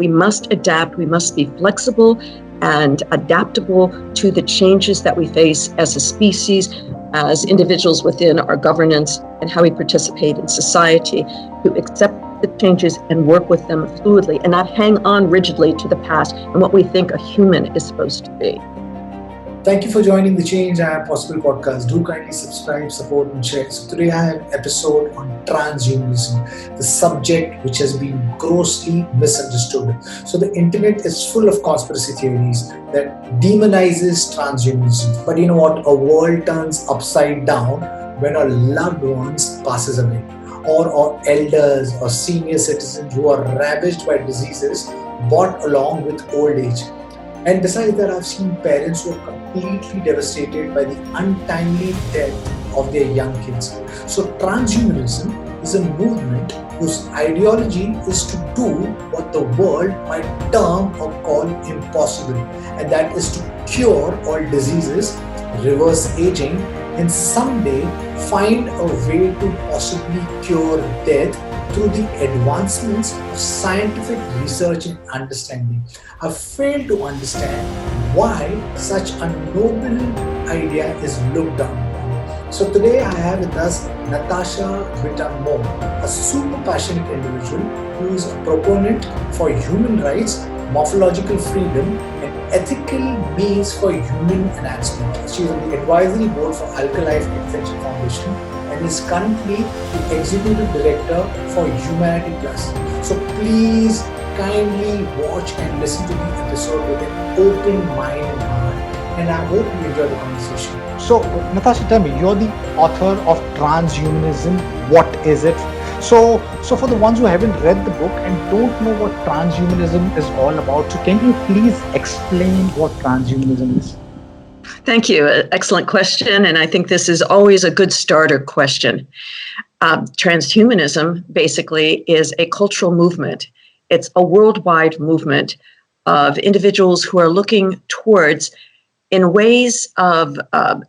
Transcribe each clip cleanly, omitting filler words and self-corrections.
We must adapt, we must be flexible and adaptable to the changes that we face as a species, as individuals within our governance, and how we participate in society, to accept the changes and work with them fluidly and not hang on rigidly to the past and what we think a human is supposed to be. Thank you for joining the Change and Possible podcast. Do kindly subscribe, support, and share. So today I have an episode on transhumanism, the subject which has been grossly misunderstood. So the internet is full of conspiracy theories that demonizes transhumanism. But you know what? A world turns upside down when our loved ones passes away, or our elders or senior citizens who are ravaged by diseases brought along with old age. And besides that, I've seen parents who are completely devastated by the untimely death of their young kids. So transhumanism is a movement whose ideology is to do what the world might term or call impossible, and that is to cure all diseases, reverse aging, and someday find a way to possibly cure death through the advancements of scientific research and understanding. I fail to understand why such a noble idea is looked down upon. So today I have with us Natasha Vita-More, a super passionate individual who is a proponent for human rights, morphological freedom, and ethical means for human enhancement. She is on the advisory board for Alkalife Extension Foundation and is currently the executive director for Humanity Plus. So please kindly watch and listen to the episode with an open mind and heart, and I hope you enjoy the conversation. So Natasha, tell me, you're the author of Transhumanism. What is it? So for the ones who haven't read the book and don't know what transhumanism is all about, so can you please explain what transhumanism is? Thank you. Excellent question. And I think this is always a good starter question. Transhumanism basically is a cultural movement. It's a worldwide movement of individuals who are looking towards, in ways of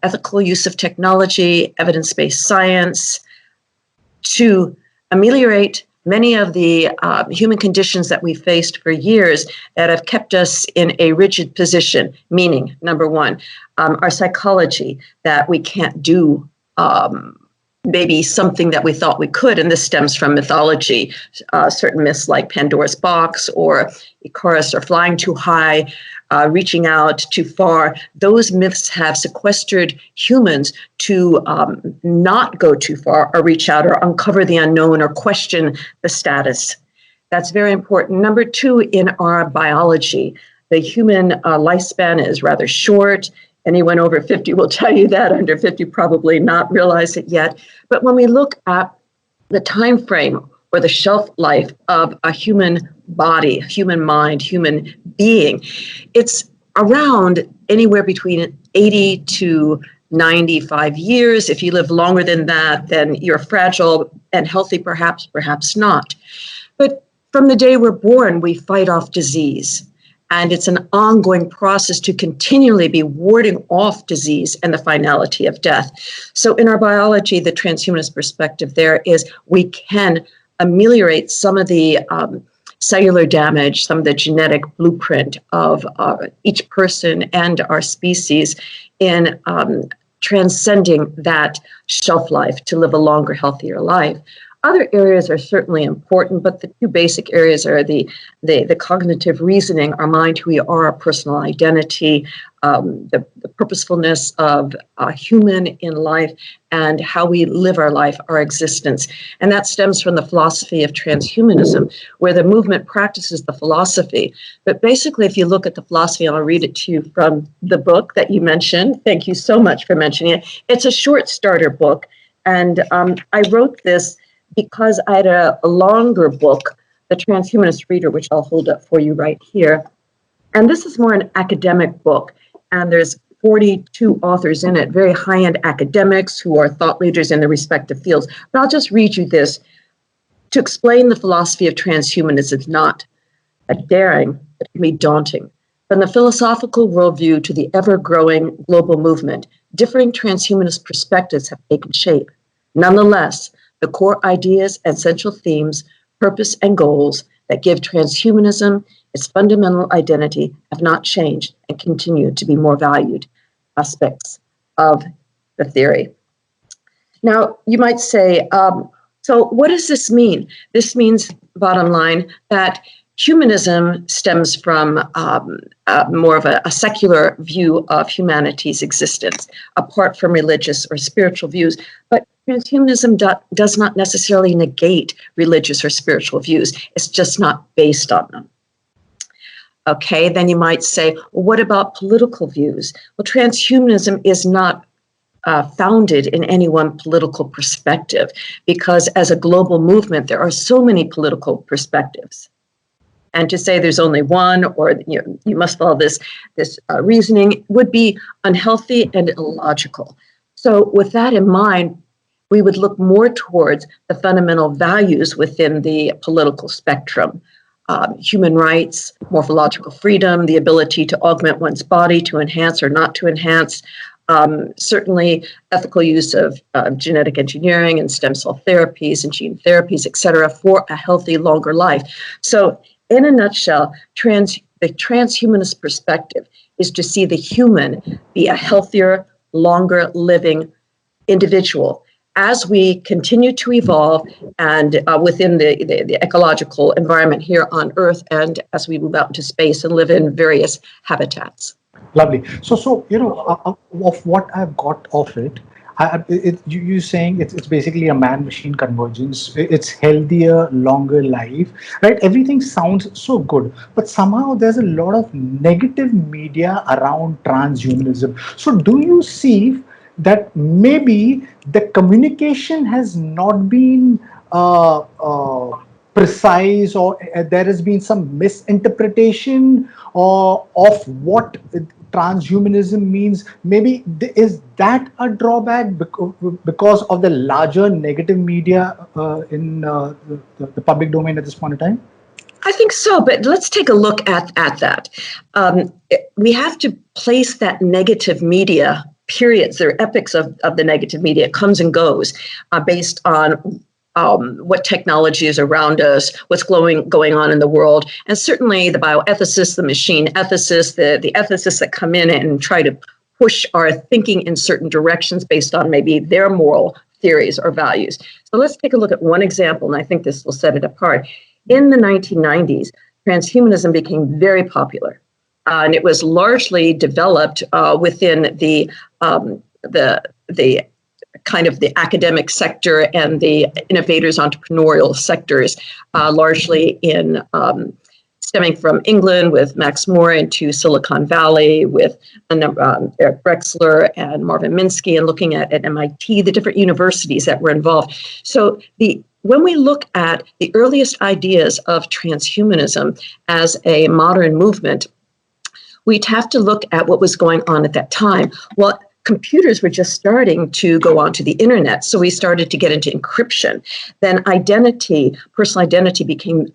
ethical use of technology, evidence-based science, to ameliorate many of the human conditions that we faced for years that have kept us in a rigid position, meaning, number one, our psychology, that we can't do maybe something that we thought we could, and this stems from mythology, certain myths like Pandora's box or Icarus, or flying too high, reaching out too far. Those myths have sequestered humans to not go too far or reach out or uncover the unknown or question the status. That's very important. Number two, in our biology, the human lifespan is rather short. Anyone over 50 will tell you that. Under 50 probably not realize it yet. But when we look at the time frame or the shelf life of a human body, human mind, human being, it's around anywhere between 80 to 95 years. If you live longer than that, then you're fragile and healthy, perhaps not. But from the day we're born, we fight off disease. And it's an ongoing process to continually be warding off disease and the finality of death. So in our biology, the transhumanist perspective there is we can ameliorate some of the cellular damage, some of the genetic blueprint of each person and our species in transcending that shelf life to live a longer, healthier life. Other areas are certainly important, but the two basic areas are the cognitive reasoning, our mind, who we are, our personal identity, the purposefulness of a human in life, and how we live our life, our existence. And that stems from the philosophy of transhumanism, where the movement practices the philosophy. But basically, if you look at the philosophy, and I'll read it to you from the book that you mentioned. Thank you so much for mentioning it. It's a short starter book. And I wrote this because I had a longer book, The Transhumanist Reader, which I'll hold up for you right here. And this is more an academic book. And there's 42 authors in it, very high-end academics who are thought leaders in their respective fields. But I'll just read you this. To explain the philosophy of transhumanism is not a daring, it can be daunting. From the philosophical worldview to the ever-growing global movement, differing transhumanist perspectives have taken shape. Nonetheless, the core ideas and central themes, purpose, and goals that give transhumanism its fundamental identity have not changed and continue to be more valued aspects of the theory. Now, you might say, so what does this mean? This means, bottom line, that humanism stems from more of a secular view of humanity's existence, apart from religious or spiritual views. But transhumanism does not necessarily negate religious or spiritual views. It's just not based on them. Okay, then you might say, well, what about political views? Well, transhumanism is not founded in any one political perspective, because as a global movement, there are so many political perspectives. And to say there's only one, or you must follow this reasoning, would be unhealthy and illogical. So with that in mind, we would look more towards the fundamental values within the political spectrum. Human rights, morphological freedom, the ability to augment one's body, to enhance or not to enhance, certainly ethical use of genetic engineering and stem cell therapies and gene therapies, et cetera, for a healthy, longer life. So in a nutshell, the transhumanist perspective is to see the human be a healthier, longer living individual as we continue to evolve and within the ecological environment here on Earth, and as we move out into space and live in various habitats. Lovely. So of what I've got of it, you saying it's basically a man-machine convergence. It's healthier, longer life, right? Everything sounds so good, but somehow there's a lot of negative media around transhumanism. So do you see that maybe the communication has not been precise, or there has been some misinterpretation of what transhumanism means? Maybe is that a drawback because of the larger negative media in the public domain at this point in time? I think so, but let's take a look at that. We have to place that negative media, periods, there are epochs of the negative media, it comes and goes based on what technology is around us, what's going on in the world, and certainly the bioethicists, the machine ethicists, the ethicists that come in and try to push our thinking in certain directions based on maybe their moral theories or values. So let's take a look at one example, and I think this will set it apart. In the 1990s, transhumanism became very popular, and it was largely developed within the kind of the academic sector and the innovators, entrepreneurial sectors, largely in stemming from England with Max Moore into Silicon Valley with a number, Eric Drexler and Marvin Minsky, and looking at MIT, the different universities that were involved. So when we look at the earliest ideas of transhumanism as a modern movement, we'd have to look at what was going on at that time. Well, computers were just starting to go onto the internet, so we started to get into encryption. Then personal identity became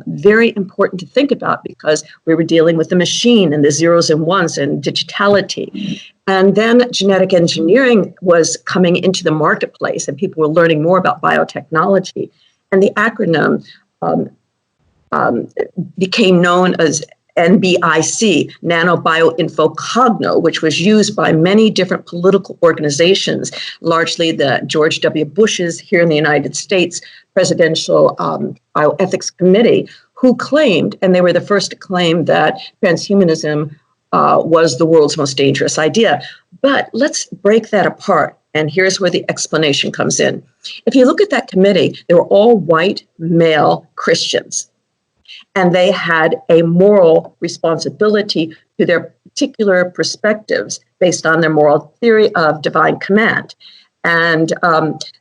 very important to think about, because we were dealing with the machine and the zeros and ones and digitality. And then genetic engineering was coming into the marketplace, and people were learning more about biotechnology. And the acronym became known as NBIC, Nanobioinfocogno, which was used by many different political organizations, largely the George W. Bush's here in the United States Presidential Bioethics Committee, who claimed, and they were the first to claim, that transhumanism was the world's most dangerous idea. But let's break that apart. And here's where the explanation comes in. If you look at that committee, they were all white male Christians. And they had a moral responsibility to their particular perspectives based on their moral theory of divine command. And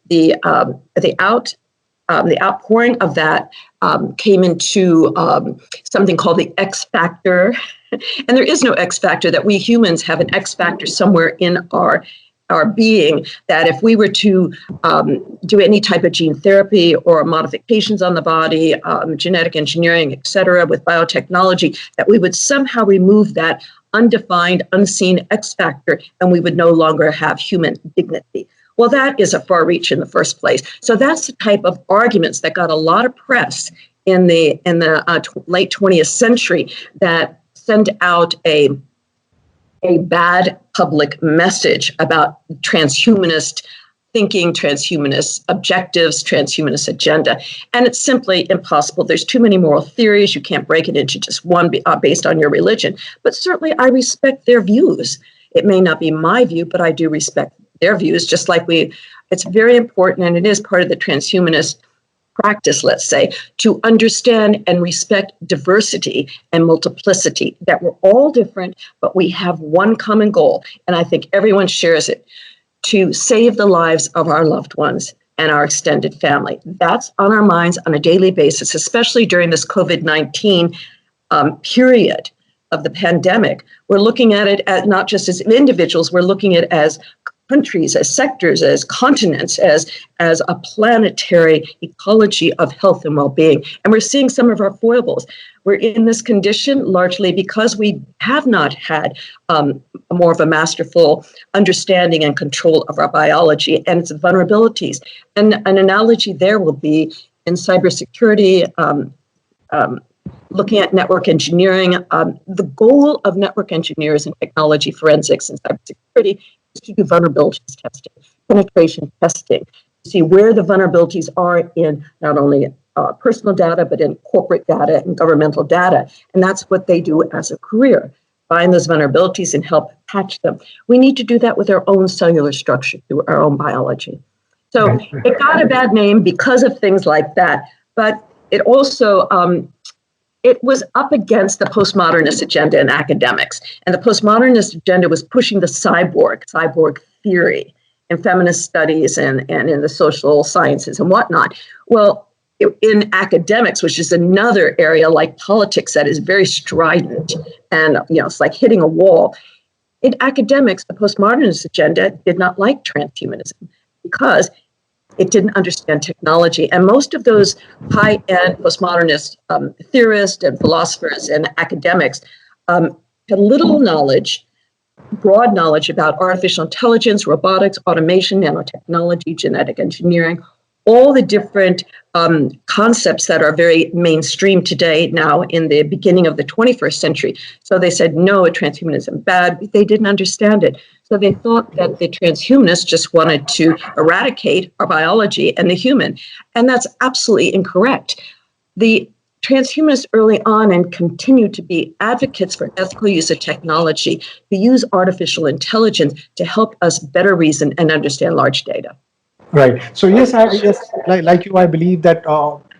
the outpouring of that came into something called the X factor. And there is no X factor, that we humans have an X factor somewhere in our being, that if we were to do any type of gene therapy or modifications on the body, genetic engineering, et cetera, with biotechnology, that we would somehow remove that undefined, unseen X factor, and we would no longer have human dignity. Well, that is a far reach in the first place. So that's the type of arguments that got a lot of press late 20th century that sent out a bad public message about transhumanist thinking, transhumanist objectives, transhumanist agenda. And it's simply impossible. There's too many moral theories. You can't break it into just one based on your religion. But certainly I respect their views. It may not be my view, but I do respect their views, just like it's very important, and it is part of the transhumanist practice, let's say, to understand and respect diversity and multiplicity, that we're all different, but we have one common goal. And I think everyone shares it: to save the lives of our loved ones and our extended family. That's on our minds on a daily basis, especially during this COVID-19 period of the pandemic. We're looking at it as not just as individuals, we're looking at it as countries, as sectors, as continents, as a planetary ecology of health and well-being. And we're seeing some of our foibles. We're in this condition largely because we have not had more of a masterful understanding and control of our biology and its vulnerabilities. And an analogy there will be in cybersecurity, looking at network engineering. The goal of network engineers and technology forensics and cybersecurity is to do vulnerabilities testing, penetration testing, to see where the vulnerabilities are in not only personal data, but in corporate data and governmental data. And that's what they do as a career: find those vulnerabilities and help patch them. We need to do that with our own cellular structure, through our own biology. So it got a bad name because of things like that, but it also, it was up against the postmodernist agenda in academics. And the postmodernist agenda was pushing the cyborg theory in feminist studies and in the social sciences and whatnot. Well, in academics, which is another area like politics that is very strident and, it's like hitting a wall. In academics, the postmodernist agenda did not like transhumanism because it didn't understand technology. And most of those high-end postmodernist theorists and philosophers and academics had little knowledge, broad knowledge about artificial intelligence, robotics, automation, nanotechnology, genetic engineering, all the different concepts that are very mainstream today, now in the beginning of the 21st century. So they said, no, transhumanism bad. They didn't understand it. So they thought that the transhumanists just wanted to eradicate our biology and the human. And that's absolutely incorrect. The transhumanists early on and continue to be advocates for ethical use of technology, to use artificial intelligence to help us better reason and understand large data. Right. So yes, like you, I believe that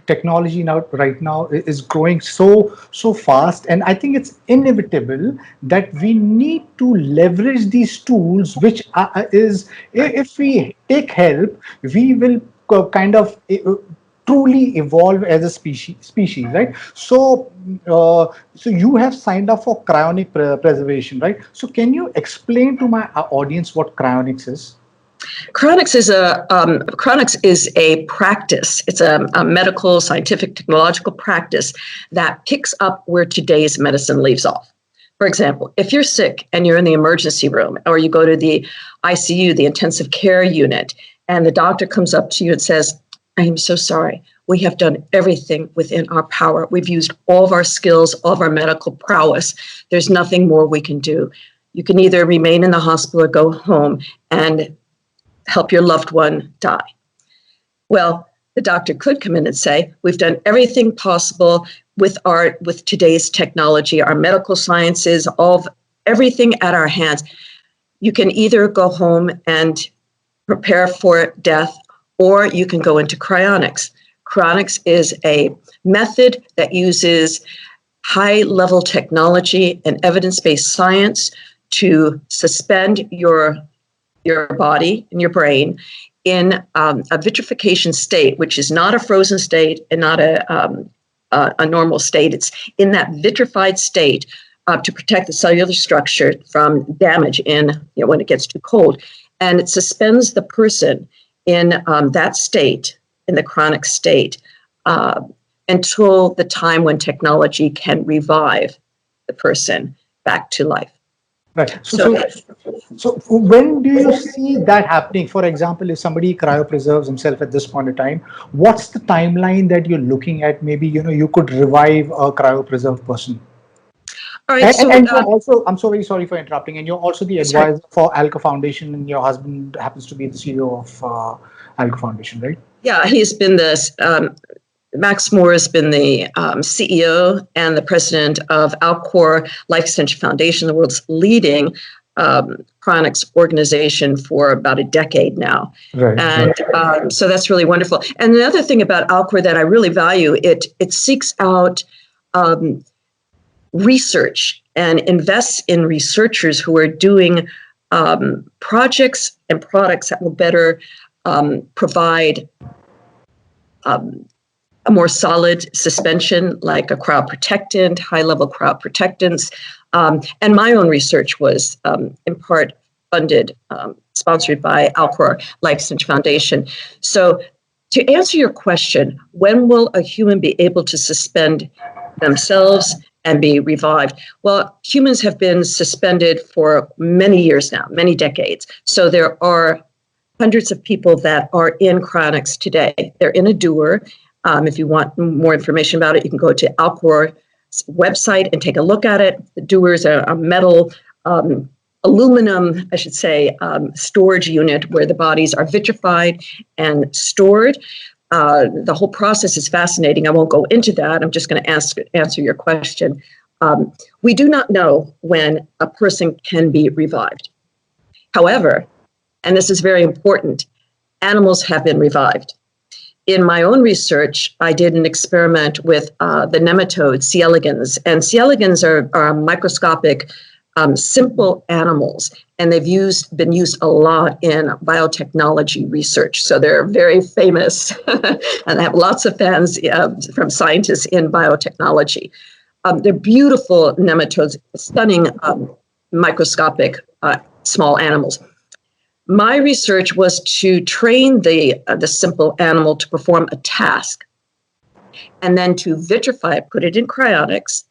technology right now is growing so fast, and I think it's inevitable that we need to leverage these tools, which is, if we take help, we will kind of truly evolve as a species, right? So you have signed up for cryonic preservation, right? So can you explain to my audience what cryonics is? Cryonics is a practice. It's a medical, scientific, technological practice that picks up where today's medicine leaves off. For example, if you're sick and you're in the emergency room, or you go to the ICU, the intensive care unit, and the doctor comes up to you and says, I am so sorry. We have done everything within our power. We've used all of our skills, all of our medical prowess. There's nothing more we can do. You can either remain in the hospital or go home and help your loved one die. Well, the doctor could come in and say, we've done everything possible with today's technology, our medical sciences, everything at our hands. You can either go home and prepare for death, or you can go into cryonics. Cryonics is a method that uses high-level technology and evidence-based science to suspend your body and your brain in a vitrification state, which is not a frozen state and not a normal state. It's in that vitrified state to protect the cellular structure from damage when it gets too cold. And it suspends the person in that state, in the chronic state, until the time when technology can revive the person back to life. Right. So So when do you see that happening? For example, if somebody cryopreserves himself at this point in time, what's the timeline that you're looking at? Maybe, you could revive a cryopreserved person. all right, And you're also, I'm so very sorry for interrupting, and you're also the sorry. advisor for Alka Foundation, and your husband happens to be the CEO of Alka Foundation, right? Yeah, he's been this. Max Moore has been the CEO and the president of Khor Life Extension Foundation, the world's leading chronics organization for about a decade now. Right. And so that's really wonderful. And another thing about Khor that I really value, it seeks out research and invests in researchers who are doing projects and products that will better provide a more solid suspension, like a cryoprotectant, high-level cryoprotectants. And my own research was in part funded, sponsored by Khor Life Extension Foundation. So to answer your question, when will a human be able to suspend themselves and be revived? Well, humans have been suspended for many years now, many decades. So there are hundreds of people that are in cryonics today. They're in a doer. If you want more information about it, you can go to Khor's website and take a look at it. The doer is a metal, aluminum, I should say, storage unit where the bodies are vitrified and stored. The whole process is fascinating. I won't go into that. I'm just going to answer your question. We do not know when a person can be revived. However, and this is very important, animals have been revived. In my own research, I did an experiment with the nematodes, C. elegans. And C. elegans are microscopic, simple animals, and they've been used a lot in biotechnology research. So they're very famous, and I have lots of fans from scientists in biotechnology. They're beautiful nematodes, stunning microscopic small animals. My research was to train the simple animal to perform a task, and then to vitrify it, put it in cryonics,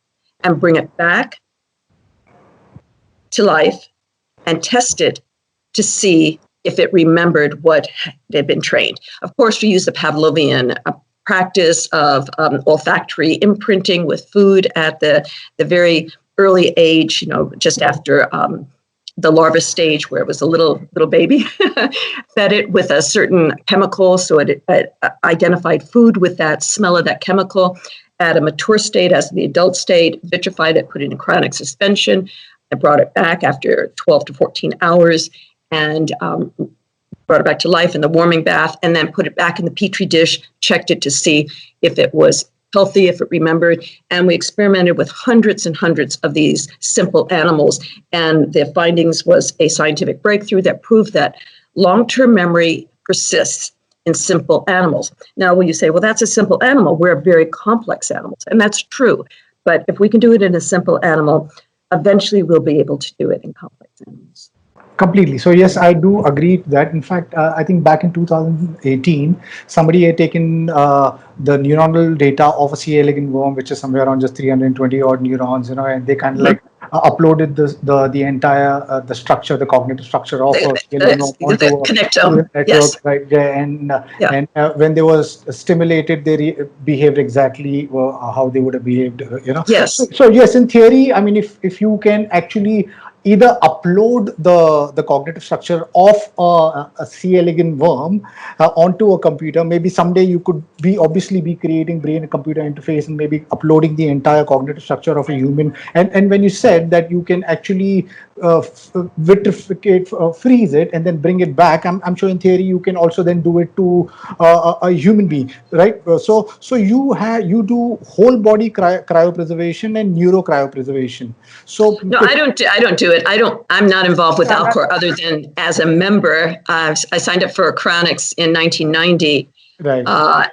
and bring it back to life and test it to see if it remembered what had been trained. Of course, we use the Pavlovian practice of olfactory imprinting with food at the very early age, just after the larva stage, where it was a little baby, fed it with a certain chemical, so it identified food with that smell of that chemical. At a mature state, as the adult state, vitrified it, put it in cryonic suspension. I brought it back after 12 to 14 hours and brought it back to life in the warming bath, and then put it back in the Petri dish, checked it to see if it was healthy, if it remembered. And we experimented with hundreds and hundreds of these simple animals. And the findings was a scientific breakthrough that proved that long-term memory persists in simple animals. Now, when you say, well, that's a simple animal, we're very complex animals. And that's true. But if we can do it in a simple animal, eventually we'll be able to do it in complex animals. Completely. So yes, I do agree to that. In fact, I think back in 2018, somebody had taken the neuronal data of a C. elegans worm, which is somewhere around just 320 odd neurons, and they kind of like uploaded the entire the structure, the cognitive structure of a C. elegans worm onto a network, yes. right? And when they was stimulated, they behaved exactly how they would have behaved, Yes. So yes, in theory, I mean, if you can actually either upload the cognitive structure of a C. elegans worm onto a computer. Maybe someday you could obviously be creating brain and computer interface and maybe uploading the entire cognitive structure of a human. And when you said that you can actually vitrificate, freeze it, and then bring it back, I'm sure in theory you can also then do it to a human being, right? So you do whole body cryopreservation and neurocryopreservation. So no, I don't do it. I'm not involved with Khor other than as a member. I signed up for cryonics in 1990. Right.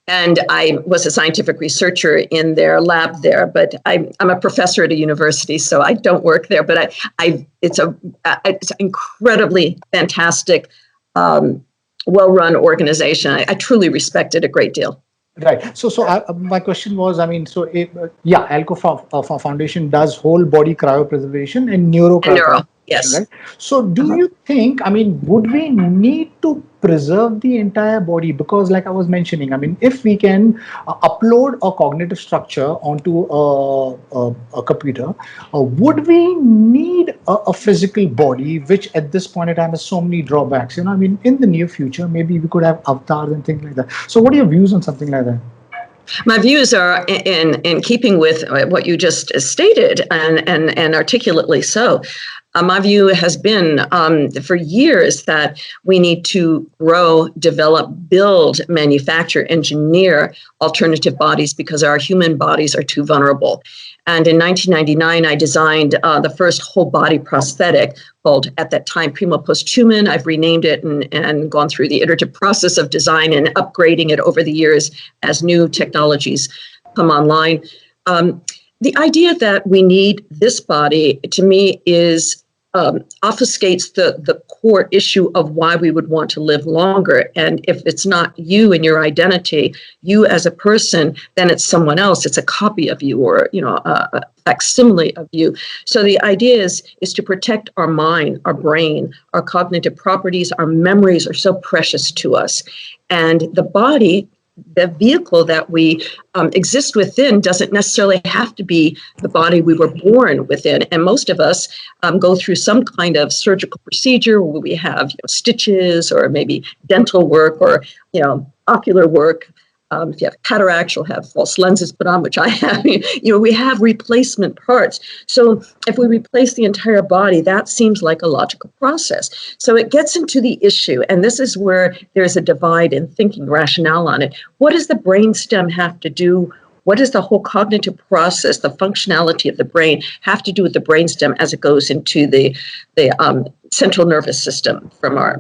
And I was a scientific researcher in their lab there, but I'm a professor at a university, so I don't work there. But it's incredibly fantastic, well-run organization. I truly respect it a great deal. Right. My question was, I mean, Alco Foundation does whole body cryopreservation and neuro And neuro, cryopreservation, yes. right? So, do Uh-huh. you think, I mean, would we need to preserve the entire body? Because, like I was mentioning, I mean, if we can upload a cognitive structure onto a computer, would we need a physical body, which at this point in time has so many drawbacks? You know, I mean, in the near future, maybe we could have avatars and things like that. So, what are your views on something like that? My views are in keeping with what you just stated, and articulately so. My view has been for years that we need to grow, develop, build, manufacture, engineer alternative bodies because our human bodies are too vulnerable. And in 1999, I designed the first whole body prosthetic called, at that time, Posthuman. I've renamed it and gone through the iterative process of design and upgrading it over the years as new technologies come online. The idea that we need this body, to me, is obfuscates the core issue of why we would want to live longer. And if it's not you and your identity, you as a person, then it's someone else. It's a copy of you, or a facsimile of you. So the idea is to protect our mind, our brain, our cognitive properties, our memories are so precious to us. And the body, the vehicle that we exist within, doesn't necessarily have to be the body we were born within. And most of us go through some kind of surgical procedure where we have stitches, or maybe dental work, or ocular work. If you have cataracts, you'll have false lenses put on, which I have. We have replacement parts. So if we replace the entire body, that seems like a logical process. So it gets into the issue, and this is where there's a divide in thinking, rationale on it. What does the brainstem have to do? What does the whole cognitive process, the functionality of the brain, have to do with the brainstem as it goes into the central nervous system, from our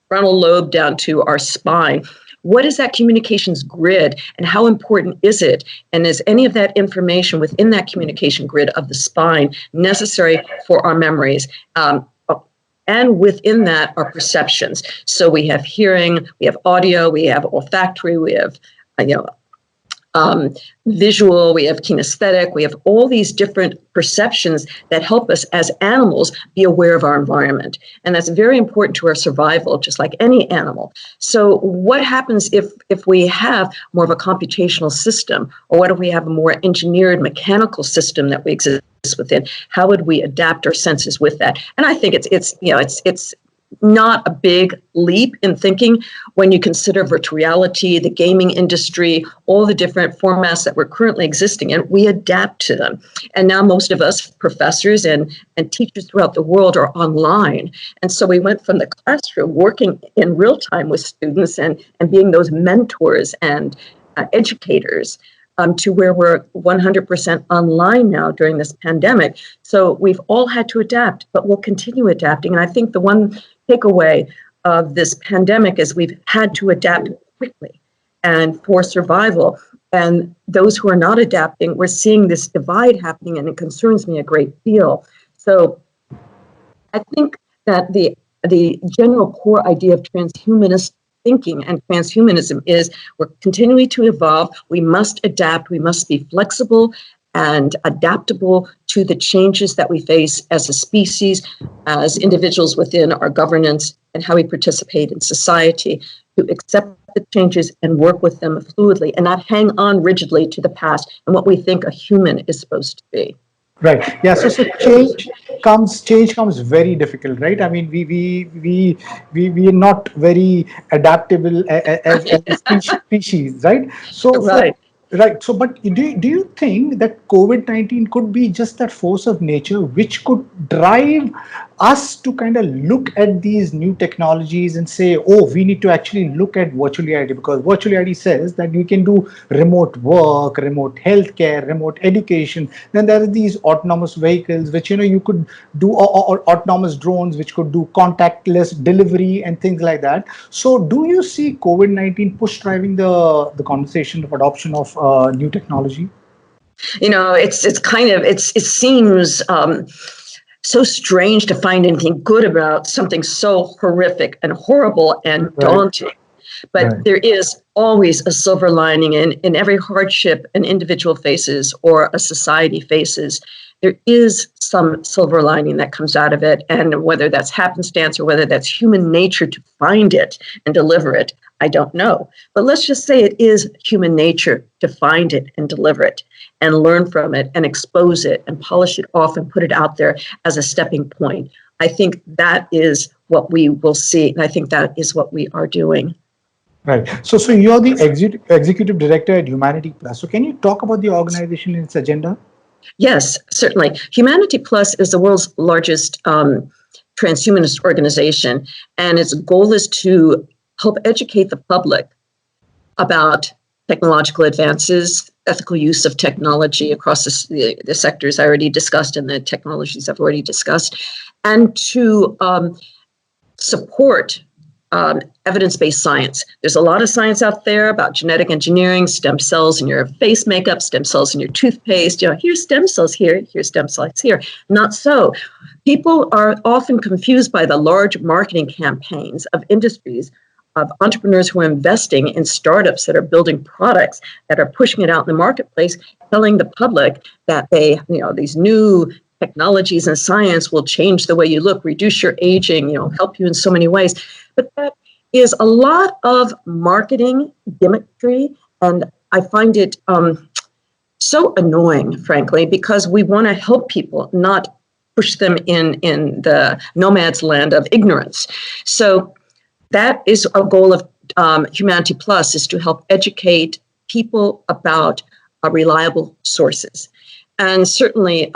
frontal lobe down to our spine? What is that communications grid, and how important is it? And is any of that information within that communication grid of the spine necessary for our memories? And within that, our perceptions. So we have hearing, we have audio, we have olfactory, we have visual, we have kinesthetic, we have all these different perceptions that help us as animals be aware of our environment. And that's very important to our survival, just like any animal. So what happens if we have more of a computational system, or what if we have a more engineered mechanical system that we exist within? How would we adapt our senses with that? And I think it's not a big leap in thinking when you consider virtual reality, the gaming industry, all the different formats that we're currently existing in. We adapt to them. And now most of us professors and teachers throughout the world are online. And so we went from the classroom working in real time with students and being those mentors and educators to where we're 100% online now during this pandemic. So we've all had to adapt, but we'll continue adapting. And I think the one takeaway of this pandemic is we've had to adapt quickly and for survival. And those who are not adapting, we're seeing this divide happening, and it concerns me a great deal. So I think that the general core idea of transhumanist thinking and transhumanism is we're continuing to evolve. We must adapt. We must be flexible and adaptable to the changes that we face as a species, as individuals within our governance, and how we participate in society, to accept the changes and work with them fluidly and not hang on rigidly to the past and what we think a human is supposed to be. Right. Yeah. So change comes very difficult, right? I mean, we are not very adaptable as a species, right? Right. Right. So, but do you think that COVID-19 could be just that force of nature which could drive us to kind of look at these new technologies and say, oh, we need to actually look at virtual reality, because virtual reality says that you can do remote work, remote healthcare, remote education. Then there are these autonomous vehicles which you could do, or autonomous drones which could do contactless delivery and things like that. So do you see COVID-19 push driving the conversation of adoption of new technology? It seems so strange to find anything good about something so horrific and horrible and daunting. But Right. there is always a silver lining in every hardship an individual faces or a society faces. There is some silver lining that comes out of it. And whether that's happenstance or whether that's human nature to find it and deliver it, I don't know. But let's just say it is human nature to find it and deliver it and learn from it and expose it and polish it off and put it out there as a stepping point. I think that is what we will see. And I think that is what we are doing. Right. So you're the executive director at Humanity Plus. So can you talk about the organization and its agenda? Yes, certainly. Humanity Plus is the world's largest transhumanist organization, and its goal is to help educate the public about technological advances, ethical use of technology across the sectors I already discussed and the technologies I've already discussed, and to support evidence-based science. There's a lot of science out there about genetic engineering, stem cells in your face makeup, stem cells in your toothpaste. Here's stem cells here, here's stem cells here. Not so. People are often confused by the large marketing campaigns of industries, of entrepreneurs who are investing in startups that are building products, that are pushing it out in the marketplace, telling the public that these new technologies and science will change the way you look, reduce your aging, help you in so many ways. But that is a lot of marketing gimmickry, and I find it so annoying, frankly, because we want to help people, not push them in the nomad's land of ignorance. So that is a goal of Humanity Plus, is to help educate people about reliable sources. And certainly,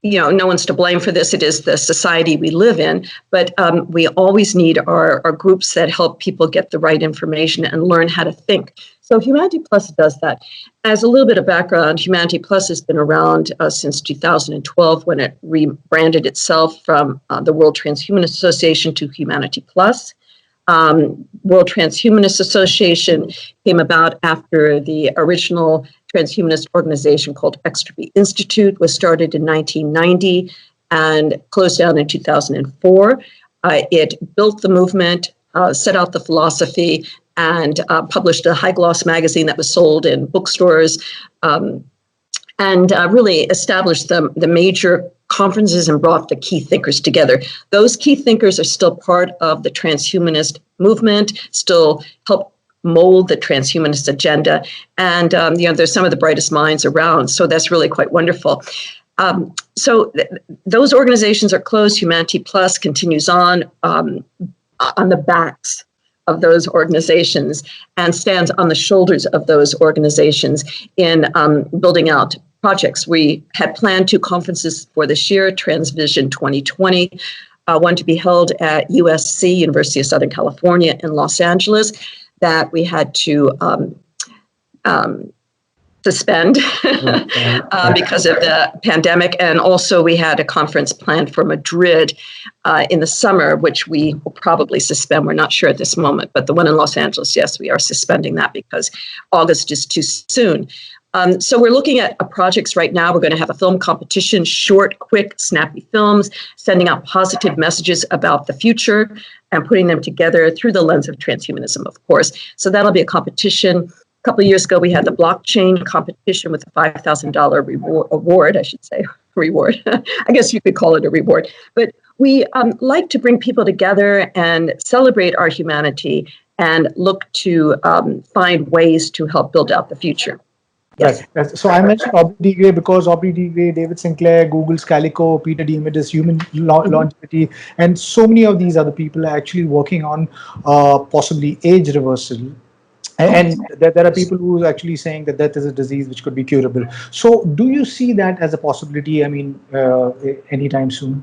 no one's to blame for this. It is the society we live in, but we always need our groups that help people get the right information and learn how to think. So Humanity Plus does that. As a little bit of background, Humanity Plus has been around since 2012 when it rebranded itself from the World Transhumanist Association to Humanity Plus. World Transhumanist Association came about after the original transhumanist organization called H+Pedia Institute was started in 1990 and closed down in 2004. It built the movement, set out the philosophy, and published a high-gloss magazine that was sold in bookstores, and really established the major conferences and brought the key thinkers together. Those key thinkers are still part of the transhumanist movement, still help mold the transhumanist agenda. And, there's some of the brightest minds around. So that's really quite wonderful. Those organizations are closed. Humanity Plus continues on the backs of those organizations and stands on the shoulders of those organizations in building out projects. We had planned 2 conferences for this year, Transvision 2020, one to be held at USC, University of Southern California in Los Angeles, that we had to suspend because of the pandemic. And also we had a conference planned for Madrid in the summer, which we will probably suspend. We're not sure at this moment, but the one in Los Angeles, yes, we are suspending that because August is too soon. So we're looking at projects right now. We're going to have a film competition, short, quick, snappy films, sending out positive messages about the future and putting them together through the lens of transhumanism, of course. So that'll be a competition. A couple of years ago, we had the blockchain competition with a $5,000 award, I should say, reward. I guess you could call it a reward. But we like to bring people together and celebrate our humanity and look to find ways to help build out the future. Yes. Right. So I mentioned Aubrey de Grey because Aubrey de Grey, David Sinclair, Google's Calico, Peter Diamandis, Human Longevity, and so many of these other people are actually working on possibly age reversal. And there are people who are actually saying that death is a disease which could be curable. So do you see that as a possibility, anytime soon?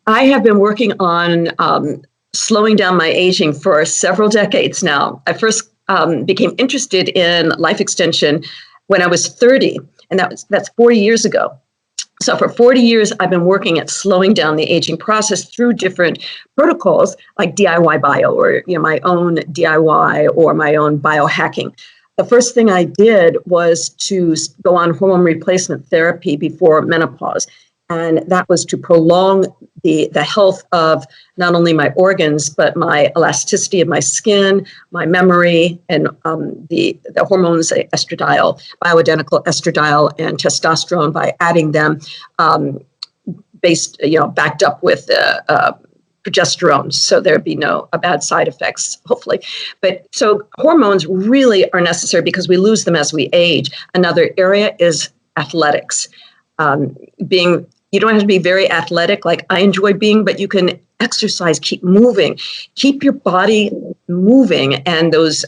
I have been working on slowing down my aging for several decades now. I first became interested in life extension when I was 30, and that's 40 years ago. So for 40 years, I've been working at slowing down the aging process through different protocols like DIY bio or my own DIY or my own biohacking. The first thing I did was to go on hormone replacement therapy before menopause. And that was to prolong the health of not only my organs, but my elasticity of my skin, my memory, and the hormones, estradiol, bioidentical estradiol and testosterone, by adding them backed up with progesterone, so there'd be no bad side effects, hopefully. But so hormones really are necessary because we lose them as we age. Another area is athletics. You don't have to be very athletic like I enjoy being, but you can exercise, keep moving, keep your body moving, and those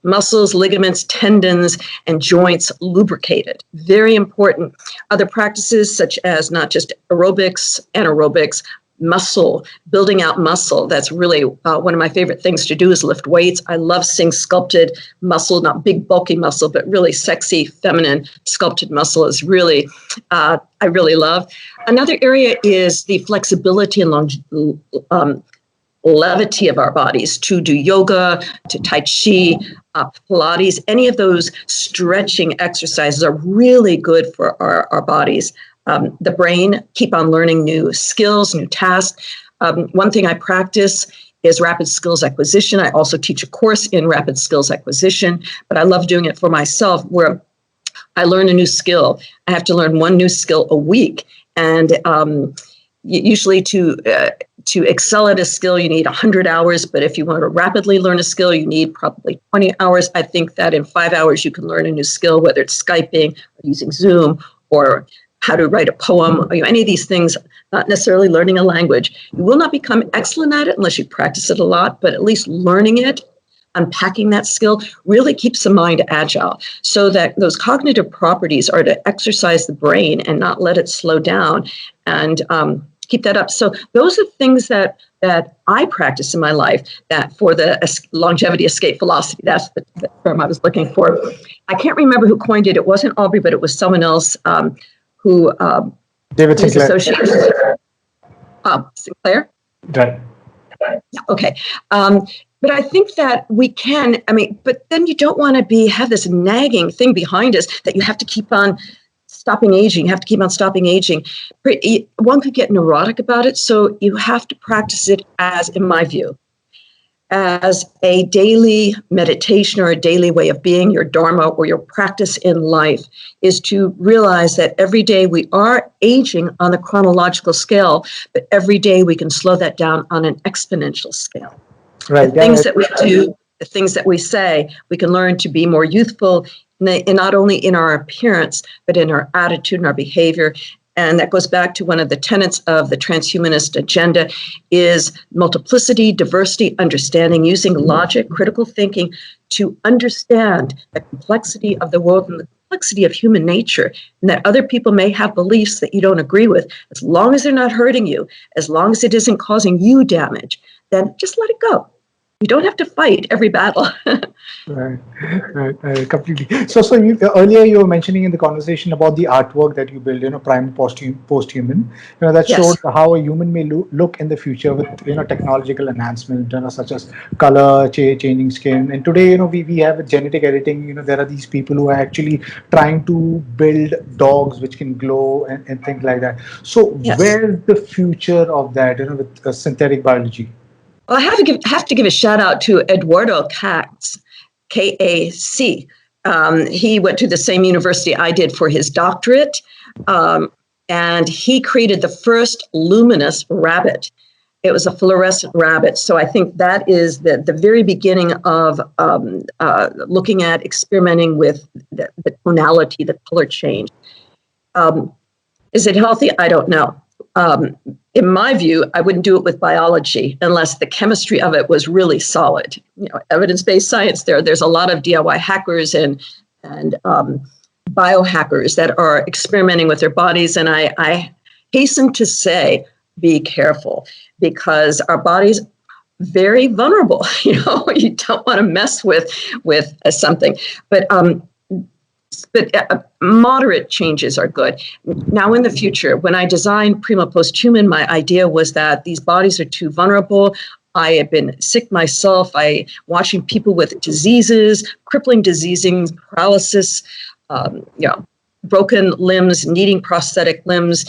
muscles, ligaments, tendons, and joints lubricated. Very important. Other practices such as not just aerobics, anaerobics, muscle, building out muscle. That's really one of my favorite things to do is lift weights. I love seeing sculpted muscle, not big bulky muscle, but really sexy, feminine, sculpted muscle is really, I really love. Another area is the flexibility and levity of our bodies, to do yoga, to Tai Chi, Pilates. Any of those stretching exercises are really good for our bodies. The brain, keep on learning new skills, new tasks. One thing I practice is rapid skills acquisition. I also teach a course in rapid skills acquisition, but I love doing it for myself, where I learn a new skill. I have to learn one new skill a week. And usually to excel at a skill, you need 100 hours. But if you want to rapidly learn a skill, you need probably 20 hours. I think that in 5 hours, you can learn a new skill, whether it's Skyping or using Zoom or how to write a poem, or any of these things, not necessarily learning a language. You will not become excellent at it unless you practice it a lot, but at least learning it, unpacking that skill, really keeps the mind agile, so that those cognitive properties are to exercise the brain and not let it slow down, and keep that up. So those are things that I practice in my life, that for the longevity escape velocity, that's the term I was looking for. I can't remember who coined it. It wasn't Aubrey, but it was someone else who David Sinclair. Associated. Sinclair? Right. Okay. But I think that we can, but then you don't want to have this nagging thing behind us that you have to keep on stopping aging. You have to keep on stopping aging. One could get neurotic about it. So you have to practice it as, in my view, as a daily meditation or a daily way of being. Your dharma or your practice in life is to realize that every day we are aging on the chronological scale, but every day we can slow that down on an exponential scale. Right. The things that we do, the things that we say, we can learn to be more youthful, not only in our appearance, but in our attitude and our behavior. And that goes back to one of the tenets of the transhumanist agenda is multiplicity, diversity, understanding, using logic, critical thinking to understand the complexity of the world and the complexity of human nature, and that other people may have beliefs that you don't agree with. As long as they're not hurting you, as long as it isn't causing you damage, then just let it go. You don't have to fight every battle. Right, completely. So earlier you were mentioning in the conversation about the artwork that you build, Prime Posthuman, that Yes. showed how a human may look in the future with, technological enhancement, such as color, changing skin. And today, we have genetic editing. There are these people who are actually trying to build dogs which can glow and things like that. So Yes. Where's the future of that, with synthetic biology? Well, I have to give a shout out to Eduardo Kac, K-A-C. He went to the same university I did for his doctorate, and he created the first luminous rabbit. It was a fluorescent rabbit. So I think that is the very beginning of looking at experimenting with the tonality, the color change. Is it healthy? I don't know. In my view, I wouldn't do it with biology unless the chemistry of it was really solid. Evidence-based science. There's a lot of DIY hackers and biohackers that are experimenting with their bodies, and I hasten to say, be careful, because our bodies very vulnerable. You don't want to mess with something, but moderate changes are good. Now, in the future, when I designed Prima Posthuman, my idea was that these bodies are too vulnerable. I have been sick myself. Watching people with diseases, crippling diseases, paralysis, broken limbs, needing prosthetic limbs,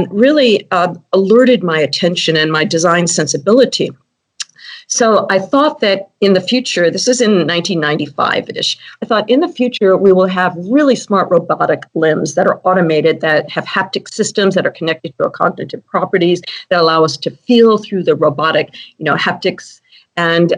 really alerted my attention and my design sensibility. So I thought that in the future, this is in 1995-ish, I thought in the future we will have really smart robotic limbs that are automated, that have haptic systems that are connected to our cognitive properties, that allow us to feel through the robotic, haptics. And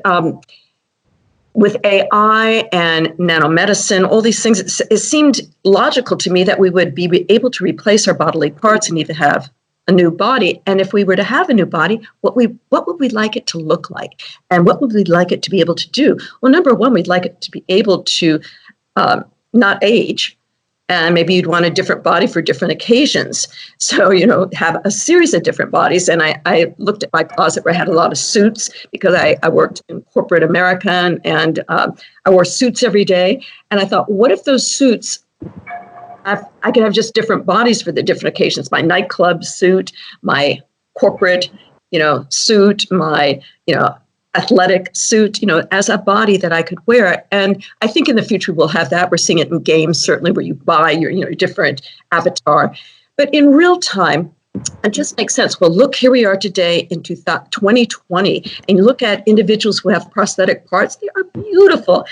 with AI and nanomedicine, all these things, it seemed logical to me that we would be able to replace our bodily parts and even have a new body. And if we were to have a new body, what would we like it to look like? And what would we like it to be able to do? Well, number one, we'd like it to be able to not age. And maybe you'd want a different body for different occasions. So, have a series of different bodies. And I looked at my closet where I had a lot of suits because I worked in corporate America and I wore suits every day. And I thought, what if those suits, I could have just different bodies for the different occasions, my nightclub suit, my corporate, suit, my, athletic suit, as a body that I could wear. And I think in the future we'll have that. We're seeing it in games, certainly, where you buy your different avatar. But in real time, it just makes sense. Well, look, here we are today in 2020, and you look at individuals who have prosthetic parts, they are beautiful.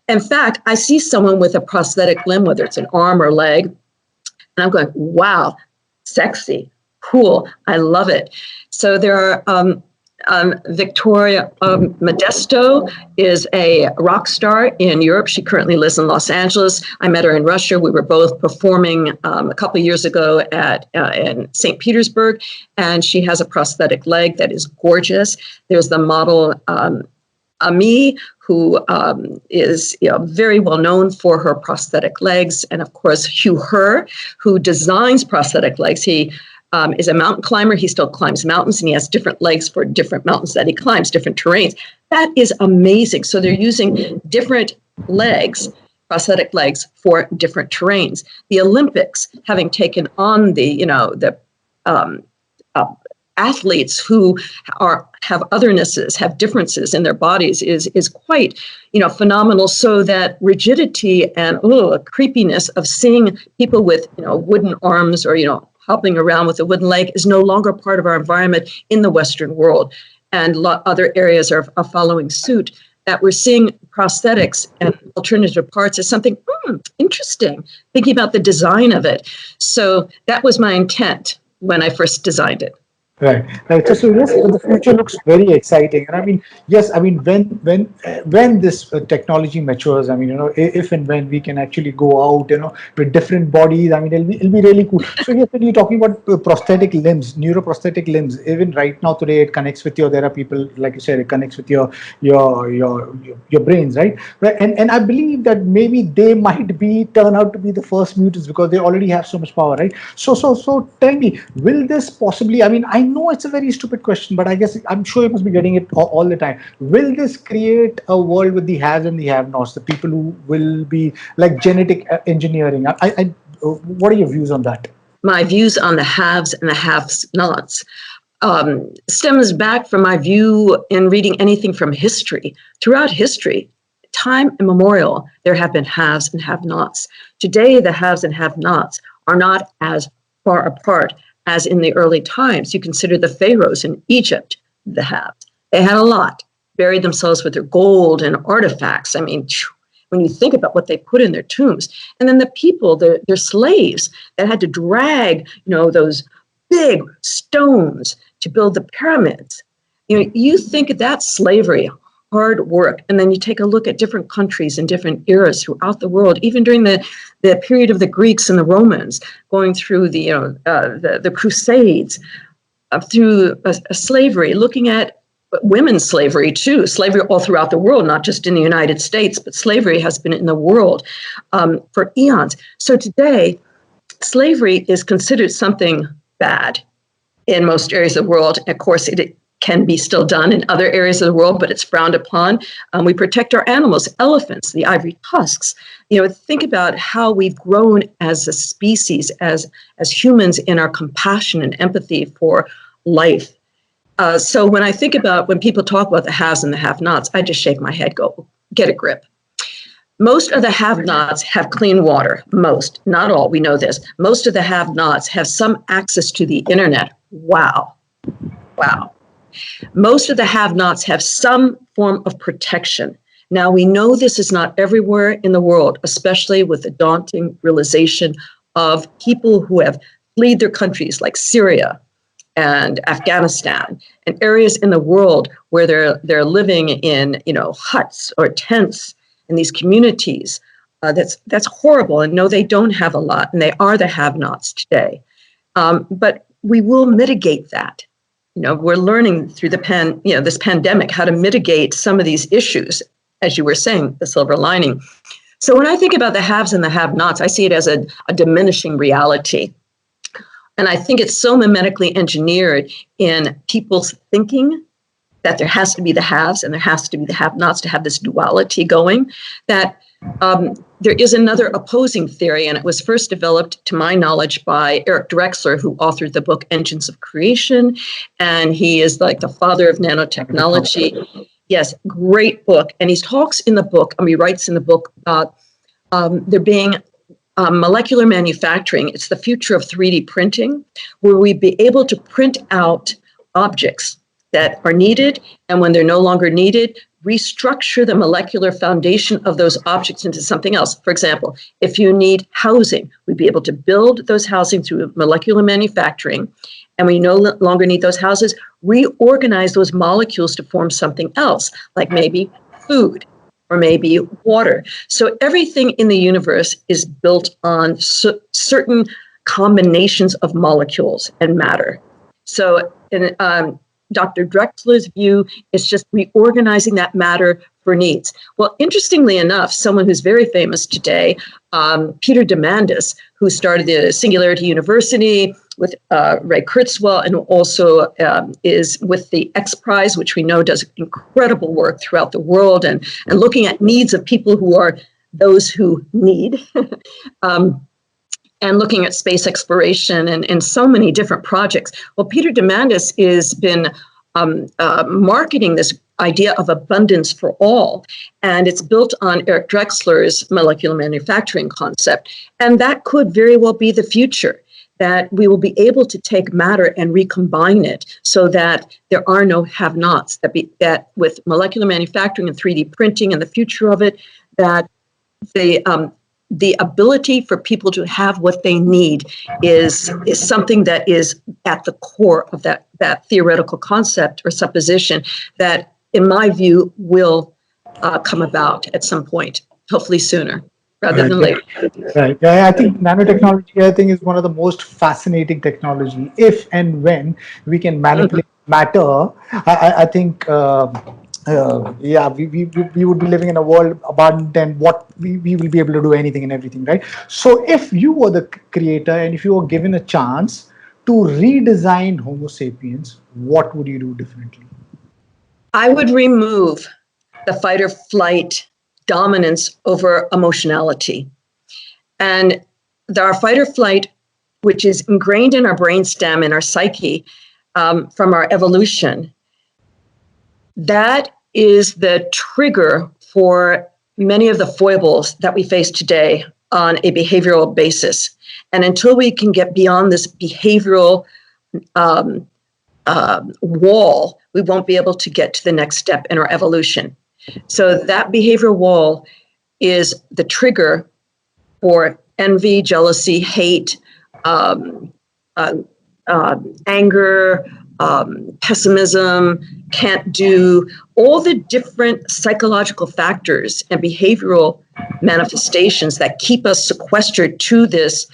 In fact, I see someone with a prosthetic limb, whether it's an arm or leg, and I'm going, wow, sexy, cool, I love it. So there are Victoria Modesto is a rock star in Europe. She currently lives in Los Angeles. I met her in Russia. We were both performing a couple of years ago in St. Petersburg, and she has a prosthetic leg that is gorgeous. There's the model Ami, who is very well known for her prosthetic legs, and of course Hugh Herr, who designs prosthetic legs. He is a mountain climber. He still climbs mountains, and he has different legs for different mountains that he climbs, different terrains. That is amazing. So they're using different legs, prosthetic legs, for different terrains. The Olympics, having taken on the athletes who have othernesses, have differences in their bodies, is quite phenomenal. So that rigidity and creepiness of seeing people with wooden arms or hopping around with a wooden leg is no longer part of our environment in the Western world, and other areas are following suit. That we're seeing prosthetics and alternative parts is something interesting. Thinking about the design of it, so that was my intent when I first designed it. Right. So yes, the future looks very exciting, and when this technology matures, if and when we can actually go out, with different bodies, it'll be really cool. So yes, when you're talking about prosthetic limbs, neuroprosthetic limbs, even right now today, it connects with there are people, like you said, it connects with your brains, right? And I believe that maybe they might turn out to be the first mutants because they already have so much power, right? So tell me, will this possibly? I know it's a very stupid question, but I guess I'm sure you must be getting it all the time. Will this create a world with the haves and the have-nots, the people who will be like genetic engineering? What are your views on that? My views on the haves and the have-nots stems back from my view in reading anything from history. Throughout history, time immemorial, there have been haves and have-nots. Today, the haves and have-nots are not as far apart as in the early times. You consider the pharaohs in Egypt, the haves. They had a lot, buried themselves with their gold and artifacts. When you think about what they put in their tombs, and then the people, their slaves that had to drag, those big stones to build the pyramids. You think of that slavery, hard work, and then you take a look at different countries and different eras throughout the world, even during the period of the Greeks and the Romans, going through the Crusades, through slavery, looking at women's slavery too, slavery all throughout the world, not just in the United States, but slavery has been in the world for eons. So today, slavery is considered something bad in most areas of the world. Of course, it can be still done in other areas of the world, but it's frowned upon. We protect our animals, elephants, the ivory tusks. Think about how we've grown as a species, as humans, in our compassion and empathy for life. So when I think about when people talk about the haves and the have-nots, I just shake my head, go, get a grip. Most of the have-nots have clean water. Most, not all, we know this. Most of the have-nots have some access to the internet. Wow. Most of the have-nots have some form of protection. Now, we know this is not everywhere in the world, especially with the daunting realization of people who have fled their countries like Syria and Afghanistan and areas in the world where they're living in, huts or tents in these communities. That's horrible. And no, they don't have a lot, and they are the have-nots today. But we will mitigate that. We're learning through this pandemic how to mitigate some of these issues, as you were saying, the silver lining. So when I think about the haves and the have-nots, I see it as a diminishing reality. And I think it's so mimetically engineered in people's thinking that there has to be the haves and there has to be the have-nots to have this duality going, that there is another opposing theory, and it was first developed, to my knowledge, by Eric Drexler, who authored the book Engines of Creation, and he is like the father of nanotechnology. Yes, great book. And he talks in the book, he writes in the book about there being molecular manufacturing. It's the future of 3D printing, where we'd be able to print out objects that are needed, and when they're no longer needed, restructure the molecular foundation of those objects into something else. For example, if you need housing, we'd be able to build those housing through molecular manufacturing, and we no longer need those houses, reorganize those molecules to form something else, like maybe food or maybe water. So everything in the universe is built on certain combinations of molecules and matter. So in Dr. Drexler's view is just reorganizing that matter for needs. Well, interestingly enough, someone who's very famous today, Peter Diamandis, who started the Singularity University with Ray Kurzweil, and also is with the X Prize, which we know does incredible work throughout the world and looking at needs of people who are those who need. And looking at space exploration and so many different projects. Well, Peter Diamandis has been marketing this idea of abundance for all, and it's built on Eric Drexler's molecular manufacturing concept. And that could very well be the future, that we will be able to take matter and recombine it so that there are no have-nots, that with molecular manufacturing and 3D printing and the future of it, that the ability for people to have what they need is something that is at the core of that theoretical concept or supposition that, in my view, will come about at some point, hopefully sooner rather than later. Right. Yeah, I think nanotechnology, is one of the most fascinating technology. If and when we can manipulate matter, I think. We would be living in a world abundant, and what we will be able to do anything and everything, right? So if you were the creator and if you were given a chance to redesign Homo sapiens, what would you do differently? I would remove the fight or flight dominance over emotionality. And our fight or flight, which is ingrained in our brainstem and our psyche from our evolution, that is the trigger for many of the foibles that we face today on a behavioral basis. And until we can get beyond this behavioral wall, we won't be able to get to the next step in our evolution. So that behavioral wall is the trigger for envy, jealousy, hate, anger, pessimism, can't do, all the different psychological factors and behavioral manifestations that keep us sequestered to this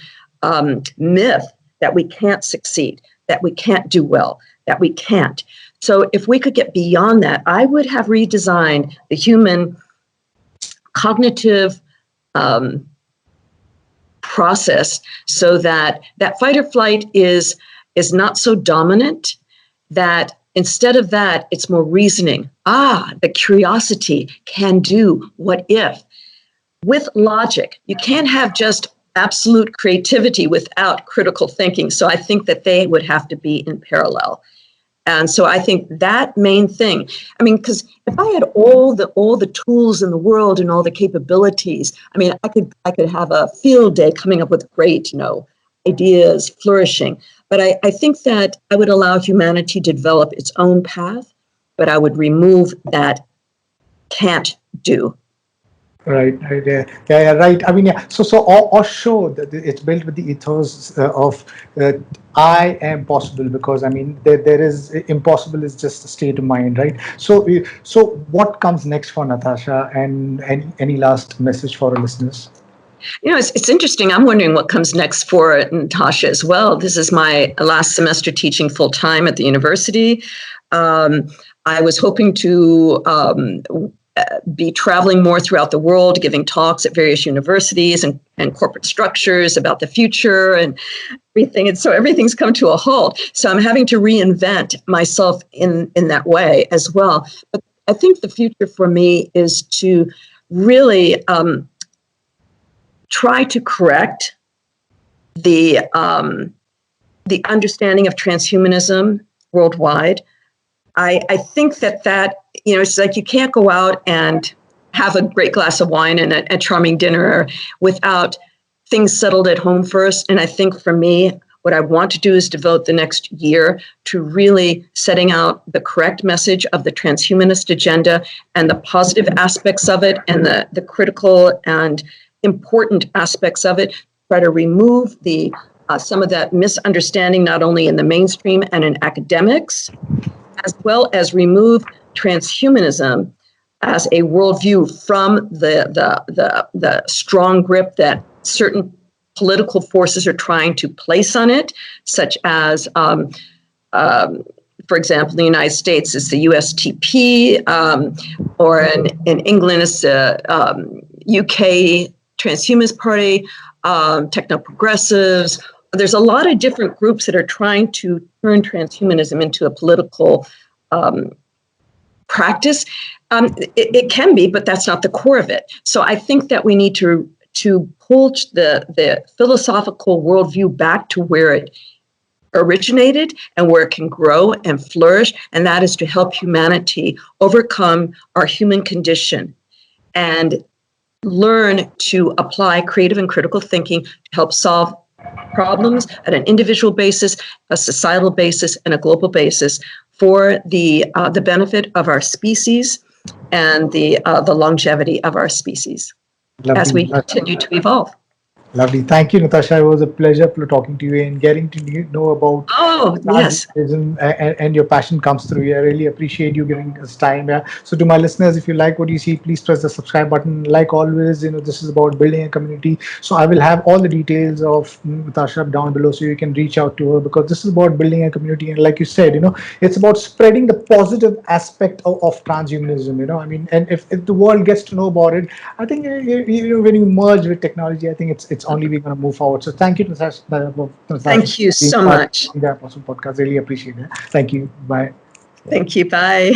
myth that we can't succeed, that we can't do well, that we can't. So if we could get beyond that, I would have redesigned the human cognitive process so that fight or flight is not so dominant, that instead of that, it's more reasoning. The curiosity can do what if. With logic, you can't have just absolute creativity without critical thinking. So I think that they would have to be in parallel. And so I think that main thing, I mean, because if I had all the tools in the world and all the capabilities, I mean, I could have a field day coming up with great, ideas flourishing. But I think that I would allow humanity to develop its own path, but I would remove that can't do. Right, yeah, right. I mean, yeah. So Osho, it's built with the ethos of I am possible, because I mean, there is impossible is just a state of mind, right? So what comes next for Natasha, and any last message for our listeners? It's interesting. I'm wondering what comes next for Natasha as well. This is my last semester teaching full time at the university. I was hoping to be traveling more throughout the world, giving talks at various universities and corporate structures about the future and everything. And so everything's come to a halt. So I'm having to reinvent myself in that way as well. But I think the future for me is to really try to correct the understanding of transhumanism worldwide. I think that it's like you can't go out and have a great glass of wine and a charming dinner without things settled at home first. And I think for me, what I want to do is devote the next year to really setting out the correct message of the transhumanist agenda and the positive aspects of it and the critical and important aspects of it. Try to remove some of that misunderstanding, not only in the mainstream and in academics, as well as remove transhumanism as a worldview from the strong grip that certain political forces are trying to place on it, such as, for example, in the United States, it's the USTP, or in England, it's the UK Transhumanist Party, techno-progressives. There's a lot of different groups that are trying to turn transhumanism into a political practice. It can be, but that's not the core of it. So I think that we need to pull the philosophical worldview back to where it originated and where it can grow and flourish, and that is to help humanity overcome our human condition and learn to apply creative and critical thinking to help solve problems at an individual basis, a societal basis, and a global basis for the benefit of our species and the longevity of our species. Lovely. As we continue to evolve. Lovely. Thank you, Natasha. It was a pleasure talking to you and getting to know about transhumanism, and your passion comes through. I really appreciate you giving us time. So to my listeners, if you like what you see, please press the subscribe button. Like always, this is about building a community. So I will have all the details of Natasha down below so you can reach out to her, because this is about building a community. And like you said, it's about spreading the positive aspect of transhumanism, I mean, and if the world gets to know about it, I think, when you merge with technology, I think it's only we're going to move forward. So thank you, Natasha. Thank you so much. The Awesome Podcast. Really appreciate it. Thank you. Bye. Thank you. Bye.